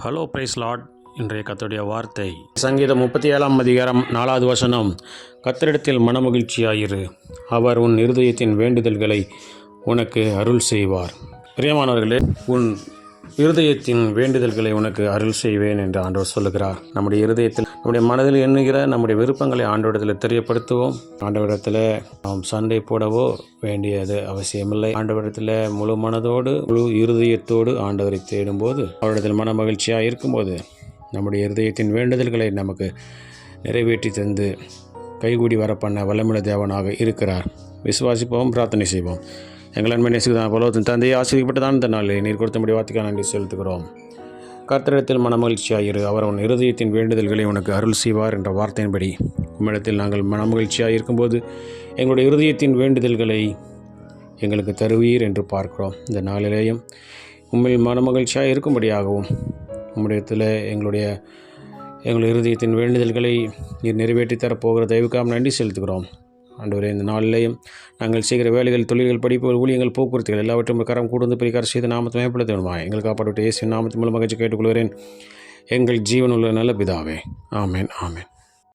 Hello price Lord. இன்றைய கர்த்தருடைய வார்த்தை சங்கீதம் 37 அதிகாரம் 4வது வசனம். கர்த்தரிடத்தில் மனமகிழ்ச்சியாயிரு, அவர் உன் இருதயத்தின் வேண்டுதல்களை உனக்கு அருள் செய்வார். பிரியமானவர்களே, உன் இருதயத்தின் வேண்டுதல்களை உனக்கு அருள் செய்வேன் என்று ஆண்டவர் சொல்லுகிறார். நம்முடைய இருதயத்தில் நம்முடைய மனதில் எண்ணுகிற நம்முடைய விருப்பங்களை ஆண்டவரிடத்தில் தெரியப்படுத்துவோம். ஆண்டவரிடத்தில் நாம் சண்டை போடவோ வேண்டியது அவசியமில்லை. ஆண்டவரிடத்தில் முழு மனதோடு முழு இருதயத்தோடு ஆண்டவரை தேடும்போது, அவரிடத்தில் மன மகிழ்ச்சியாக இருக்கும்போது, நம்முடைய இருதயத்தின் வேண்டுதல்களை நமக்கு நிறைவேற்றி தந்து கைகூடி வரப்பண்ண வல்லமுள்ள தேவனாக இருக்கிறார். விசுவாசிப்போம், பிரார்த்தனை செய்வோம். எங்கள் அன்பை நேசிக்குதான் பலவத்தின் தந்தையை ஆசீர்வதிக்கப்பட்டதான் இந்த நாளில் நீர் கொடுத்தபடி வார்த்தைக்காக நன்றி செலுத்துகிறோம். கர்த்தரிடத்தில் மனமகிழ்ச்சியாயிரு, அவர் உன் இருதயத்தின் வேண்டுதல்களை உனக்கு அருள் செய்வார் என்ற வார்த்தையின்படி உம்மிடத்தில் நாங்கள் மனமகிழ்ச்சியாக இருக்கும்போது எங்களுடைய இருதயத்தின் வேண்டுதல்களை எங்களுக்கு தருவீர் என்று பார்க்கிறோம். இந்த நாளிலேயும் உண்மையில் மனமகிழ்ச்சியாக இருக்கும்படியாகவும் உம்மிடத்தில் எங்களுடைய இருதயத்தின் வேண்டுதல்களை நீர் நிறைவேற்றி தரப்போகிற தயவுக்காக நன்றி செலுத்துகிறோம். ஆண்டவரே, இந்த நாளிலேயும் நாங்கள் செய்கிற வேலைகள், தொழில்கள், படிப்பு, ஊழியங்கள், போக்குவரத்துகள் எல்லாவற்றும் கரம் கூர்ந்து பெரிகார் செய்து நாமத்தை மேம்படுத்த வேண்டுமா எங்கள் காப்பாற்ற இயேசுவின் நாமத்தின் மூலம் மகிழ்ச்சி கேட்டுக்கொள்கிறேன். எங்கள் ஜீவனுள்ள நல்ல பிதாவே. ஆமேன், ஆமேன்.